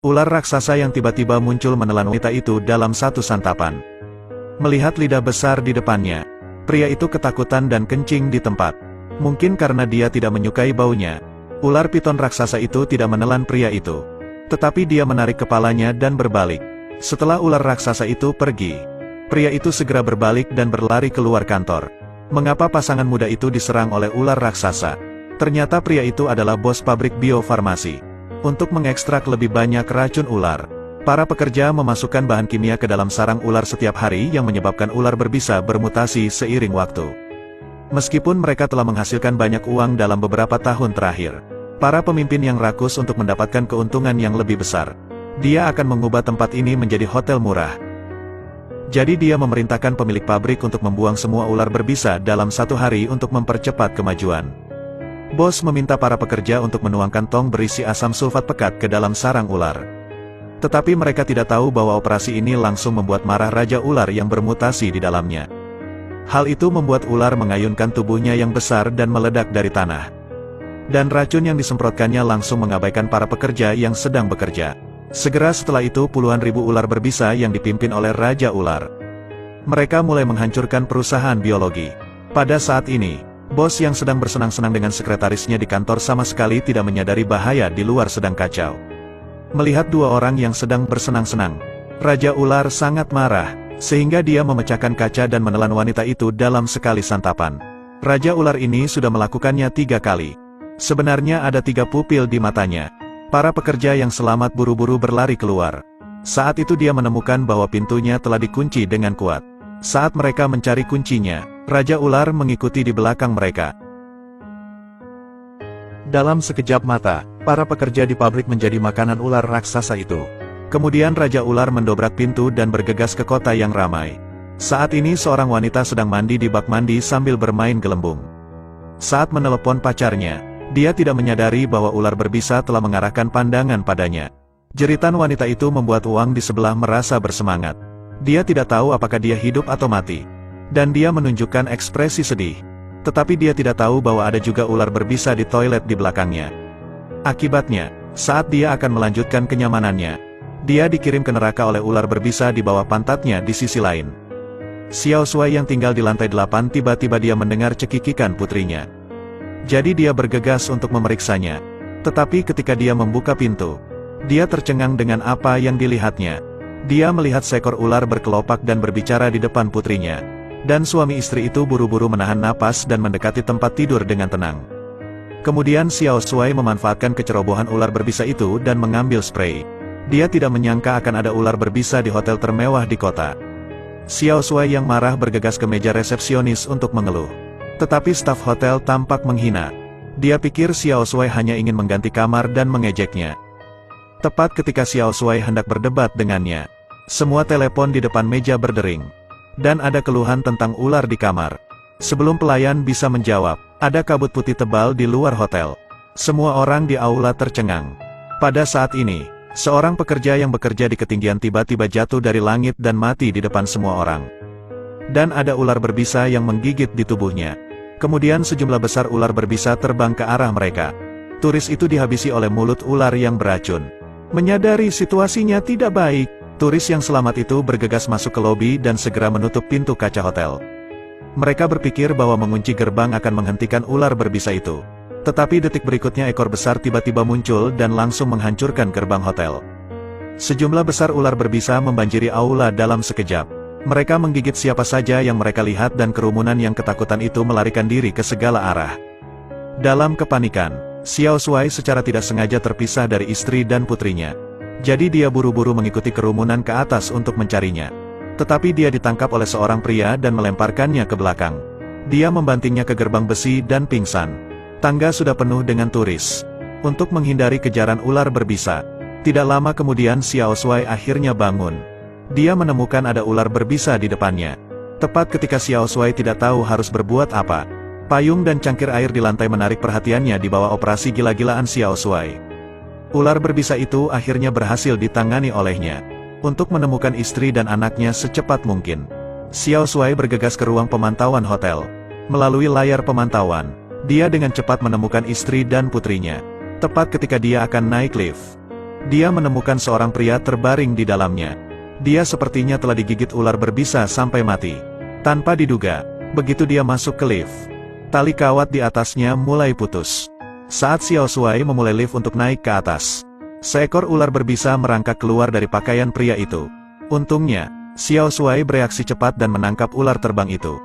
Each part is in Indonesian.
Ular raksasa yang tiba-tiba muncul menelan wanita itu dalam satu santapan. Melihat lidah besar di depannya, pria itu ketakutan dan kencing di tempat. Mungkin karena dia tidak menyukai baunya, ular piton raksasa itu tidak menelan pria itu. Tetapi dia menarik kepalanya dan berbalik. Setelah ular raksasa itu pergi, pria itu segera berbalik dan berlari keluar kantor. Mengapa pasangan muda itu diserang oleh ular raksasa? Ternyata pria itu adalah bos pabrik biofarmasi. Untuk mengekstrak lebih banyak racun ular, para pekerja memasukkan bahan kimia ke dalam sarang ular setiap hari yang menyebabkan ular berbisa bermutasi seiring waktu. Meskipun mereka telah menghasilkan banyak uang dalam beberapa tahun terakhir, para pemimpin yang rakus untuk mendapatkan keuntungan yang lebih besar. Dia akan mengubah tempat ini menjadi hotel murah. Jadi dia memerintahkan pemilik pabrik untuk membuang semua ular berbisa dalam satu hari untuk mempercepat kemajuan. Bos meminta para pekerja untuk menuangkan tong berisi asam sulfat pekat ke dalam sarang ular. Tetapi mereka tidak tahu bahwa operasi ini langsung membuat marah Raja Ular yang bermutasi di dalamnya. Hal itu membuat ular mengayunkan tubuhnya yang besar dan meledak dari tanah. Dan racun yang disemprotkannya langsung mengabaikan para pekerja yang sedang bekerja. Segera setelah itu puluhan ribu ular berbisa yang dipimpin oleh Raja Ular. Mereka mulai menghancurkan perusahaan biologi. Pada saat ini, bos yang sedang bersenang-senang dengan sekretarisnya di kantor sama sekali tidak menyadari bahaya di luar sedang kacau. Melihat dua orang yang sedang bersenang-senang, Raja Ular sangat marah, sehingga dia memecahkan kaca dan menelan wanita itu dalam sekali santapan. Raja Ular ini sudah melakukannya 3 kali. Sebenarnya ada 3 pupil di matanya. Para pekerja yang selamat buru-buru berlari keluar. Saat itu dia menemukan bahwa pintunya telah dikunci dengan kuat. Saat mereka mencari kuncinya, Raja Ular mengikuti di belakang mereka. Dalam sekejap mata, para pekerja di pabrik menjadi makanan ular raksasa itu. Kemudian Raja Ular mendobrak pintu dan bergegas ke kota yang ramai. Saat ini seorang wanita sedang mandi di bak mandi sambil bermain gelembung. Saat menelepon pacarnya, dia tidak menyadari bahwa ular berbisa telah mengarahkan pandangan padanya. Jeritan wanita itu membuat Wang di sebelah merasa bersemangat. Dia tidak tahu apakah dia hidup atau mati. Dan dia menunjukkan ekspresi sedih. Tetapi dia tidak tahu bahwa ada juga ular berbisa di toilet di belakangnya. Akibatnya, saat dia akan melanjutkan kenyamanannya, dia dikirim ke neraka oleh ular berbisa di bawah pantatnya di sisi lain. Xiao Shuai yang tinggal di lantai 8 tiba-tiba dia mendengar cekikikan putrinya. Jadi dia bergegas untuk memeriksanya. Tetapi ketika dia membuka pintu, dia tercengang dengan apa yang dilihatnya. Dia melihat seekor ular berkelopak dan berbicara di depan putrinya. Dan suami istri itu buru-buru menahan napas dan mendekati tempat tidur dengan tenang. Kemudian Xiao Shuai memanfaatkan kecerobohan ular berbisa itu dan mengambil spray. Dia tidak menyangka akan ada ular berbisa di hotel termewah di kota. Xiao Shuai yang marah bergegas ke meja resepsionis untuk mengeluh. Tetapi staf hotel tampak menghina. Dia pikir Xiao Shuai hanya ingin mengganti kamar dan mengejeknya. Tepat ketika Xiao Shuai hendak berdebat dengannya, semua telepon di depan meja berdering. Dan ada keluhan tentang ular di kamar. Sebelum pelayan bisa menjawab, ada kabut putih tebal di luar hotel. Semua orang di aula tercengang. Pada saat ini, seorang pekerja yang bekerja di ketinggian tiba-tiba jatuh dari langit dan mati di depan semua orang. Dan ada ular berbisa yang menggigit di tubuhnya. Kemudian sejumlah besar ular berbisa terbang ke arah mereka. Turis itu dihabisi oleh mulut ular yang beracun. Menyadari situasinya tidak baik, turis yang selamat itu bergegas masuk ke lobi dan segera menutup pintu kaca hotel. Mereka berpikir bahwa mengunci gerbang akan menghentikan ular berbisa itu. Tetapi detik berikutnya ekor besar tiba-tiba muncul dan langsung menghancurkan gerbang hotel. Sejumlah besar ular berbisa membanjiri aula dalam sekejap. Mereka menggigit siapa saja yang mereka lihat dan kerumunan yang ketakutan itu melarikan diri ke segala arah. Dalam kepanikan, Xiao Shuai secara tidak sengaja terpisah dari istri dan putrinya. Jadi dia buru-buru mengikuti kerumunan ke atas untuk mencarinya. Tetapi dia ditangkap oleh seorang pria dan melemparkannya ke belakang. Dia membantingnya ke gerbang besi dan pingsan. Tangga sudah penuh dengan turis. Untuk menghindari kejaran ular berbisa, tidak lama kemudian Xiao Shuai akhirnya bangun. Dia menemukan ada ular berbisa di depannya. Tepat ketika Xiao Shuai tidak tahu harus berbuat apa, payung dan cangkir air di lantai menarik perhatiannya di bawah operasi gila-gilaan Xiao Shuai. Ular berbisa itu akhirnya berhasil ditangani olehnya. Untuk menemukan istri dan anaknya secepat mungkin, Xiao Shuai bergegas ke ruang pemantauan hotel. Melalui layar pemantauan, dia dengan cepat menemukan istri dan putrinya. Tepat ketika dia akan naik lift, Dia menemukan seorang pria terbaring di dalamnya. Dia sepertinya telah digigit ular berbisa sampai mati. Tanpa diduga, begitu dia masuk ke lift, tali kawat di atasnya mulai putus. Saat Xiao Shuai memulai lift untuk naik ke atas, seekor ular berbisa merangkak keluar dari pakaian pria itu. Untungnya, Xiao Shuai bereaksi cepat dan menangkap ular terbang itu.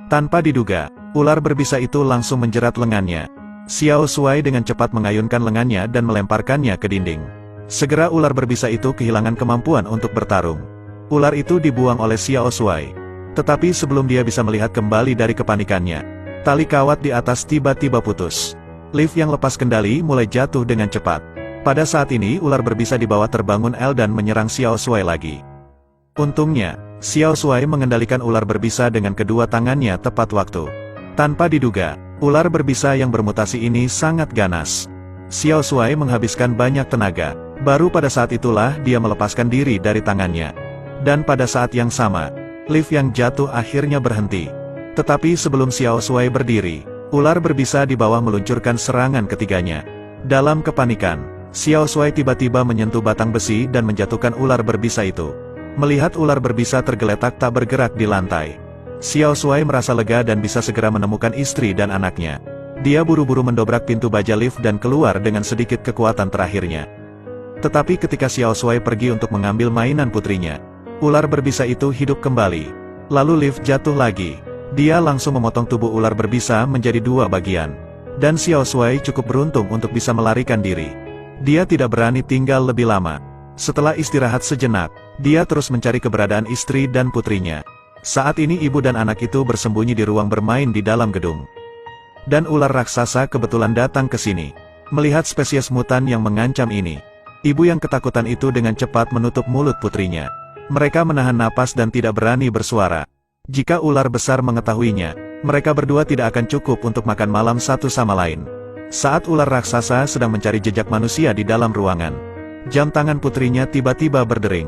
Tanpa diduga, ular berbisa itu langsung menjerat lengannya. Xiao Shuai dengan cepat mengayunkan lengannya dan melemparkannya ke dinding. Segera ular berbisa itu kehilangan kemampuan untuk bertarung. Ular itu dibuang oleh Xiao Shuai. Tetapi sebelum dia bisa melihat kembali dari kepanikannya, tali kawat di atas tiba-tiba putus. Lift yang lepas kendali mulai jatuh dengan cepat. Pada saat ini ular berbisa di bawah terbangun dan menyerang Xiao Shuai lagi. Untungnya, Xiao Shuai mengendalikan ular berbisa dengan kedua tangannya tepat waktu. Tanpa diduga, ular berbisa yang bermutasi ini sangat ganas. Xiao Shuai menghabiskan banyak tenaga. Baru pada saat itulah dia melepaskan diri dari tangannya. Dan pada saat yang sama, lift yang jatuh akhirnya berhenti. Tetapi sebelum Xiao Shuai berdiri, ular berbisa di bawah meluncurkan serangan ketiganya. Dalam kepanikan, Xiao Shuai tiba-tiba menyentuh batang besi dan menjatuhkan ular berbisa itu. Melihat ular berbisa tergeletak tak bergerak di lantai, Xiao Shuai merasa lega dan bisa segera menemukan istri dan anaknya. Dia buru-buru mendobrak pintu baja lift dan keluar dengan sedikit kekuatan terakhirnya. Tetapi ketika Xiao Shuai pergi untuk mengambil mainan putrinya, ular berbisa itu hidup kembali. Lalu lift jatuh lagi. Dia langsung memotong tubuh ular berbisa menjadi dua bagian. Dan Xiao Shuai cukup beruntung untuk bisa melarikan diri. Dia tidak berani tinggal lebih lama. Setelah istirahat sejenak, dia terus mencari keberadaan istri dan putrinya. Saat ini ibu dan anak itu bersembunyi di ruang bermain di dalam gedung. Dan ular raksasa kebetulan datang ke sini. Melihat spesies mutan yang mengancam ini, ibu yang ketakutan itu dengan cepat menutup mulut putrinya. Mereka menahan napas dan tidak berani bersuara. Jika ular besar mengetahuinya, mereka berdua tidak akan cukup untuk makan malam satu sama lain. Saat ular raksasa sedang mencari jejak manusia di dalam ruangan, jam tangan putrinya tiba-tiba berdering.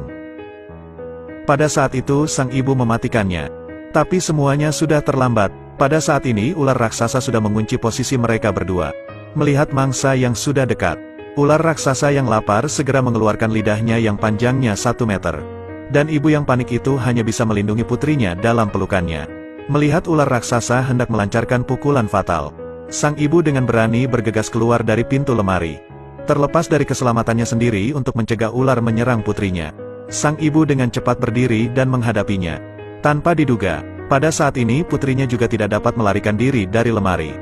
Pada saat itu sang ibu mematikannya. Tapi semuanya sudah terlambat. Pada saat ini ular raksasa sudah mengunci posisi mereka berdua. Melihat mangsa yang sudah dekat, ular raksasa yang lapar segera mengeluarkan lidahnya yang panjangnya 1 meter. Dan ibu yang panik itu hanya bisa melindungi putrinya dalam pelukannya. Melihat ular raksasa hendak melancarkan pukulan fatal, sang ibu dengan berani bergegas keluar dari pintu lemari. Terlepas dari keselamatannya sendiri untuk mencegah ular menyerang putrinya, sang ibu dengan cepat berdiri dan menghadapinya. Tanpa diduga, pada saat ini putrinya juga tidak dapat melarikan diri dari lemari.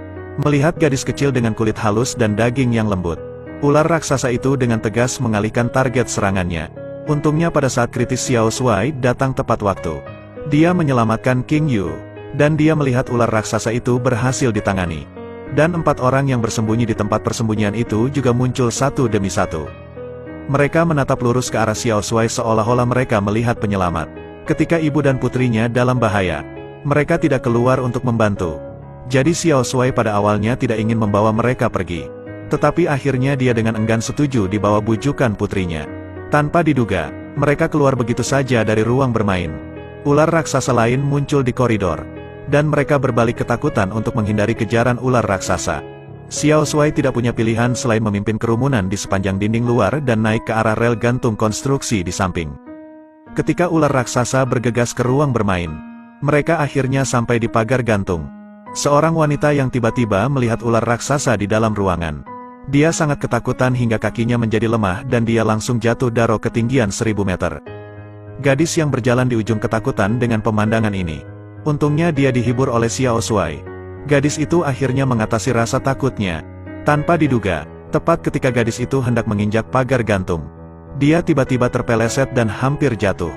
Melihat gadis kecil dengan kulit halus dan daging yang lembut, ular raksasa itu dengan tegas mengalihkan target serangannya. Untungnya pada saat kritis Xiao Shuai datang tepat waktu. Dia menyelamatkan King Yu, dan dia melihat ular raksasa itu berhasil ditangani. Dan 4 orang yang bersembunyi di tempat persembunyian itu juga muncul satu demi satu. Mereka menatap lurus ke arah Xiao Shuai seolah-olah mereka melihat penyelamat. Ketika ibu dan putrinya dalam bahaya, mereka tidak keluar untuk membantu. Jadi Xiao Shuai pada awalnya tidak ingin membawa mereka pergi. Tetapi akhirnya dia dengan enggan setuju di bawah bujukan putrinya. Tanpa diduga, mereka keluar begitu saja dari ruang bermain. Ular raksasa lain muncul di koridor. Dan mereka berbalik ketakutan untuk menghindari kejaran ular raksasa. Xiao Shuai tidak punya pilihan selain memimpin kerumunan di sepanjang dinding luar dan naik ke arah rel gantung konstruksi di samping. Ketika ular raksasa bergegas ke ruang bermain, mereka akhirnya sampai di pagar gantung. Seorang wanita yang tiba-tiba melihat ular raksasa di dalam ruangan. Dia sangat ketakutan hingga kakinya menjadi lemah dan dia langsung jatuh daro ketinggian 1000 meter. Gadis yang berjalan di ujung ketakutan dengan pemandangan ini. Untungnya dia dihibur oleh Xiao Shuai. Gadis itu akhirnya mengatasi rasa takutnya. Tanpa diduga, tepat ketika gadis itu hendak menginjak pagar gantung, dia tiba-tiba terpeleset dan hampir jatuh.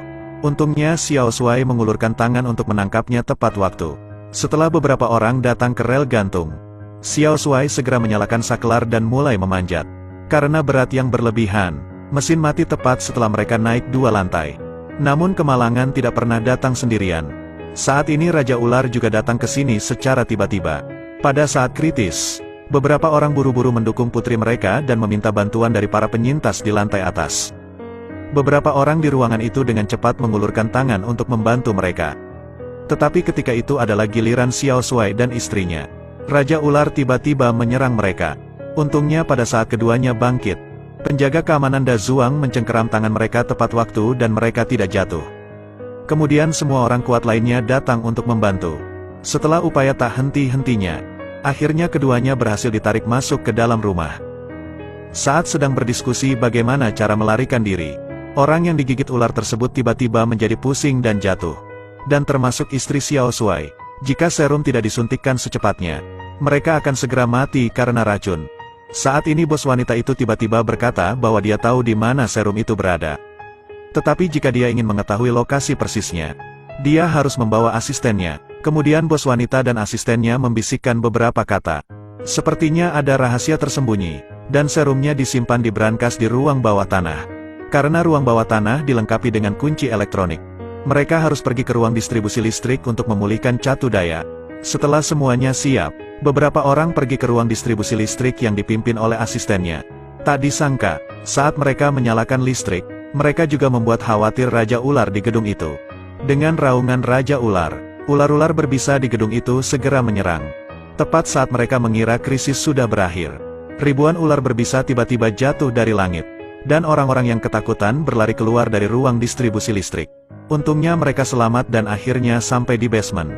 Untungnya Xiao Shuai mengulurkan tangan untuk menangkapnya tepat waktu. Setelah beberapa orang datang ke rel gantung, Xiao Shuai segera menyalakan saklar dan mulai memanjat. Karena berat yang berlebihan, mesin mati tepat setelah mereka naik 2 lantai. Namun kemalangan tidak pernah datang sendirian. Saat ini Raja Ular juga datang ke sini secara tiba-tiba. Pada saat kritis, beberapa orang buru-buru mendukung putri mereka dan meminta bantuan dari para penyintas di lantai atas. Beberapa orang di ruangan itu dengan cepat mengulurkan tangan untuk membantu mereka. Tetapi ketika itu adalah giliran Xiao Shuai dan istrinya. Raja Ular tiba-tiba menyerang mereka. Untungnya pada saat keduanya bangkit, Penjaga keamanan Da Zuang mencengkeram tangan mereka tepat waktu dan mereka tidak jatuh. Kemudian semua orang kuat lainnya datang untuk membantu. Setelah upaya tak henti-hentinya, akhirnya keduanya berhasil ditarik masuk ke dalam rumah. Saat sedang berdiskusi bagaimana cara melarikan diri, orang yang digigit ular tersebut tiba-tiba menjadi pusing dan jatuh. Dan termasuk istri Xiao Shuai. Jika serum tidak disuntikkan secepatnya, mereka akan segera mati karena racun. Saat ini bos wanita itu tiba-tiba berkata bahwa dia tahu di mana serum itu berada. Tetapi jika dia ingin mengetahui lokasi persisnya, dia harus membawa asistennya. Kemudian bos wanita dan asistennya membisikkan beberapa kata. Sepertinya ada rahasia tersembunyi, dan serumnya disimpan di brankas di ruang bawah tanah. Karena ruang bawah tanah dilengkapi dengan kunci elektronik, mereka harus pergi ke ruang distribusi listrik untuk memulihkan catu daya. Setelah semuanya siap, beberapa orang pergi ke ruang distribusi listrik yang dipimpin oleh asistennya. Tak disangka, saat mereka menyalakan listrik, mereka juga membuat khawatir Raja Ular di gedung itu. Dengan raungan Raja Ular, ular-ular berbisa di gedung itu segera menyerang. Tepat saat mereka mengira krisis sudah berakhir, ribuan ular berbisa tiba-tiba jatuh dari langit. Dan orang-orang yang ketakutan berlari keluar dari ruang distribusi listrik. Untungnya mereka selamat dan akhirnya sampai di basement.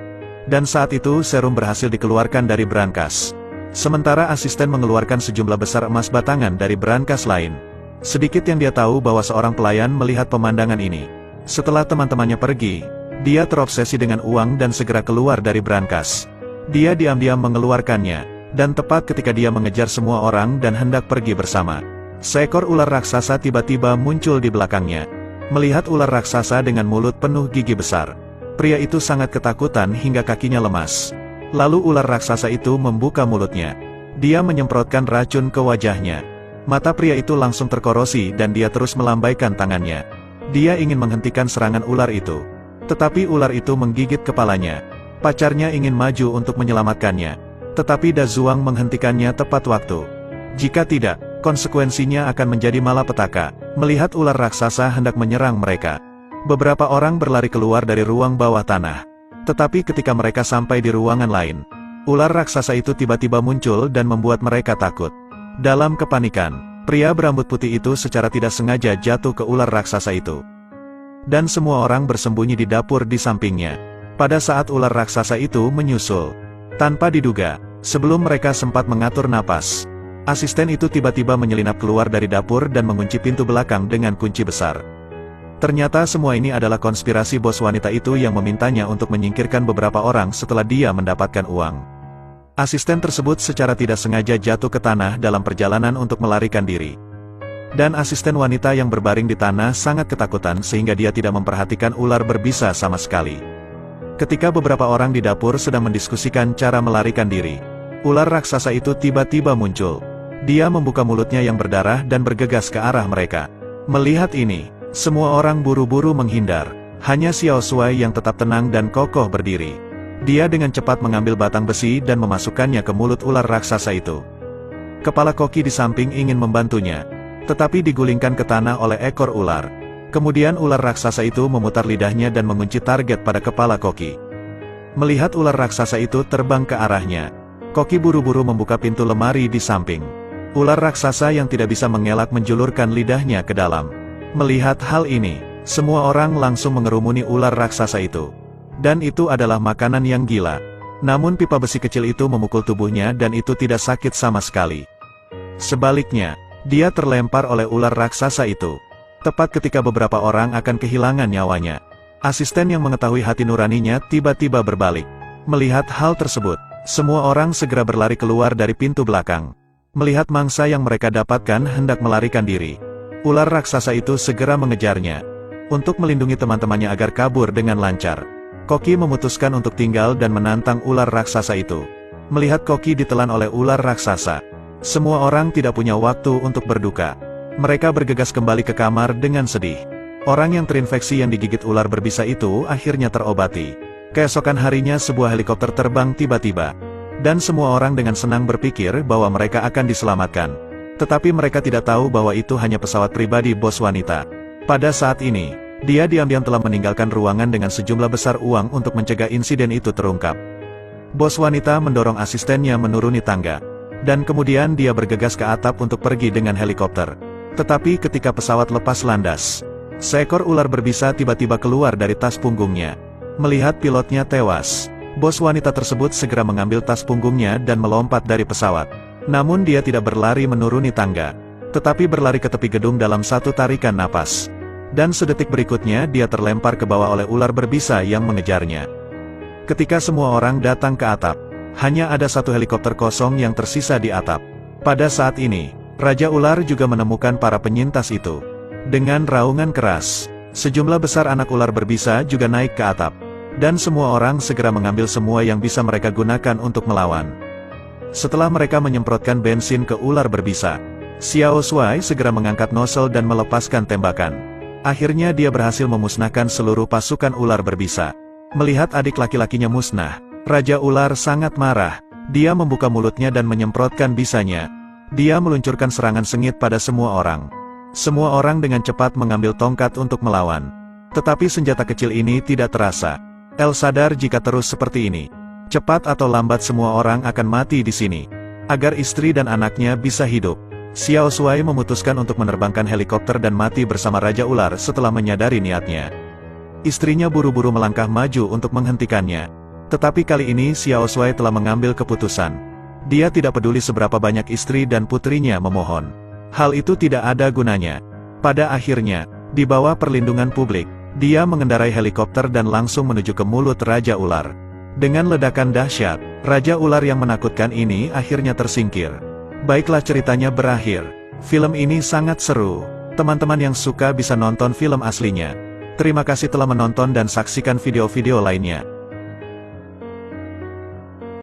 Dan saat itu serum berhasil dikeluarkan dari brankas. Sementara asisten mengeluarkan sejumlah besar emas batangan dari brankas lain. Sedikit yang dia tahu bahwa seorang pelayan melihat pemandangan ini. Setelah teman-temannya pergi, dia terobsesi dengan uang dan segera keluar dari brankas. Dia diam-diam mengeluarkannya, dan tepat ketika dia mengejar semua orang dan hendak pergi bersama, seekor ular raksasa tiba-tiba muncul di belakangnya. Melihat ular raksasa dengan mulut penuh gigi besar, pria itu sangat ketakutan hingga kakinya lemas. Lalu ular raksasa itu membuka mulutnya. Dia menyemprotkan racun ke wajahnya. Mata pria itu langsung terkorosi dan dia terus melambaikan tangannya. Dia ingin menghentikan serangan ular itu. Tetapi ular itu menggigit kepalanya. Pacarnya ingin maju untuk menyelamatkannya. Tetapi Da Zuang menghentikannya tepat waktu. Jika tidak, konsekuensinya akan menjadi malapetaka. Melihat ular raksasa hendak menyerang mereka, beberapa orang berlari keluar dari ruang bawah tanah. Tetapi ketika mereka sampai di ruangan lain, ular raksasa itu tiba-tiba muncul dan membuat mereka takut. Dalam kepanikan, pria berambut putih itu secara tidak sengaja jatuh ke ular raksasa itu. Dan semua orang bersembunyi di dapur di sampingnya. Pada saat ular raksasa itu menyusul, tanpa diduga, sebelum mereka sempat mengatur napas, asisten itu tiba-tiba menyelinap keluar dari dapur dan mengunci pintu belakang dengan kunci besar. Ternyata semua ini adalah konspirasi bos wanita itu yang memintanya untuk menyingkirkan beberapa orang setelah dia mendapatkan uang. Asisten tersebut secara tidak sengaja jatuh ke tanah dalam perjalanan untuk melarikan diri. Dan asisten wanita yang berbaring di tanah sangat ketakutan sehingga dia tidak memperhatikan ular berbisa sama sekali. Ketika beberapa orang di dapur sedang mendiskusikan cara melarikan diri, ular raksasa itu tiba-tiba muncul. Dia membuka mulutnya yang berdarah dan bergegas ke arah mereka. Melihat ini, semua orang buru-buru menghindar. Hanya Xiao Shuai yang tetap tenang dan kokoh berdiri. Dia dengan cepat mengambil batang besi dan memasukkannya ke mulut ular raksasa itu. Kepala Koki di samping ingin membantunya, tetapi digulingkan ke tanah oleh ekor ular. Kemudian ular raksasa itu memutar lidahnya dan mengunci target pada kepala Koki. Melihat ular raksasa itu terbang ke arahnya, Koki buru-buru membuka pintu lemari di samping. Ular raksasa yang tidak bisa mengelak menjulurkan lidahnya ke dalam. Melihat hal ini, semua orang langsung mengerumuni ular raksasa itu. Dan itu adalah makanan yang gila. Namun pipa besi kecil itu memukul tubuhnya dan itu tidak sakit sama sekali. Sebaliknya, dia terlempar oleh ular raksasa itu. Tepat ketika beberapa orang akan kehilangan nyawanya, asisten yang mengetahui hati nuraninya tiba-tiba berbalik. Melihat hal tersebut, semua orang segera berlari keluar dari pintu belakang. Melihat mangsa yang mereka dapatkan hendak melarikan diri, ular raksasa itu segera mengejarnya. Untuk melindungi teman-temannya agar kabur dengan lancar, Koki memutuskan untuk tinggal dan menantang ular raksasa itu. Melihat Koki ditelan oleh ular raksasa, semua orang tidak punya waktu untuk berduka. Mereka bergegas kembali ke kamar dengan sedih. Orang yang terinfeksi yang digigit ular berbisa itu akhirnya terobati. Keesokan harinya sebuah helikopter terbang tiba-tiba. Dan semua orang dengan senang berpikir bahwa mereka akan diselamatkan. Tetapi mereka tidak tahu bahwa itu hanya pesawat pribadi bos wanita. Pada saat ini, dia diam-diam telah meninggalkan ruangan dengan sejumlah besar uang untuk mencegah insiden itu terungkap. Bos wanita mendorong asistennya menuruni tangga. Dan kemudian dia bergegas ke atap untuk pergi dengan helikopter. Tetapi ketika pesawat lepas landas, seekor ular berbisa tiba-tiba keluar dari tas punggungnya. Melihat pilotnya tewas, bos wanita tersebut segera mengambil tas punggungnya dan melompat dari pesawat. Namun dia tidak berlari menuruni tangga, tetapi berlari ke tepi gedung dalam satu tarikan napas. Dan sedetik berikutnya dia terlempar ke bawah oleh ular berbisa yang mengejarnya. Ketika semua orang datang ke atap, hanya ada satu helikopter kosong yang tersisa di atap. Pada saat ini, Raja Ular juga menemukan para penyintas itu. Dengan raungan keras, sejumlah besar anak ular berbisa juga naik ke atap. Dan semua orang segera mengambil semua yang bisa mereka gunakan untuk melawan. Setelah mereka menyemprotkan bensin ke ular berbisa, Xiao Shuai segera mengangkat nozzle dan melepaskan tembakan. Akhirnya dia berhasil memusnahkan seluruh pasukan ular berbisa. Melihat adik laki-lakinya musnah, Raja Ular sangat marah. Dia membuka mulutnya dan menyemprotkan bisanya. Dia meluncurkan serangan sengit pada semua orang. Semua orang dengan cepat mengambil tongkat untuk melawan. Tetapi senjata kecil ini tidak terasa. El sadar jika terus seperti ini, cepat atau lambat semua orang akan mati di sini. Agar istri dan anaknya bisa hidup, Xiao Shuai memutuskan untuk menerbangkan helikopter dan mati bersama Raja Ular setelah menyadari niatnya. Istrinya buru-buru melangkah maju untuk menghentikannya. Tetapi kali ini Xiao Shuai telah mengambil keputusan. Dia tidak peduli seberapa banyak istri dan putrinya memohon. Hal itu tidak ada gunanya. Pada akhirnya, di bawah perlindungan publik, dia mengendarai helikopter dan langsung menuju ke mulut Raja Ular. Dengan ledakan dahsyat, Raja Ular yang menakutkan ini akhirnya tersingkir. Baiklah, ceritanya berakhir. Film ini sangat seru. Teman-teman yang suka bisa nonton film aslinya. Terima kasih telah menonton dan saksikan video-video lainnya.